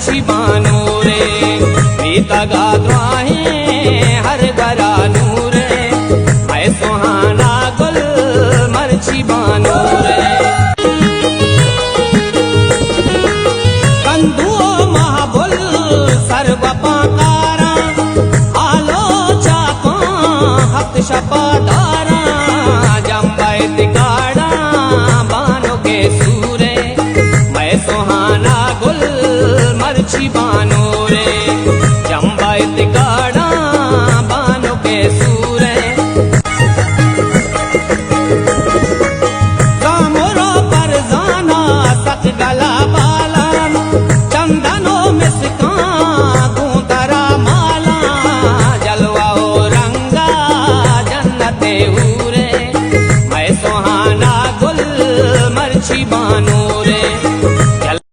मर्ची बानो रे रीता गाद्राहे हर गरा नूरे मैं सुहाना गुल मर्ची बानो रे कंदुओ महाबुल सर्वपाकारा आलो चापा हक शपादारा जम्बाई तिकाड़ा बानो के सूरे मैं सुहाना गुल मर्ची बानो रे जम्बाई तिकाड़ा बानो के सूरे कामरो पर जाना सक गला बाला चंदनो मिसका गूंतरा माला जलवाओ रंगा जन्नते हूरे मैं सुहाना गुल मर्ची बानो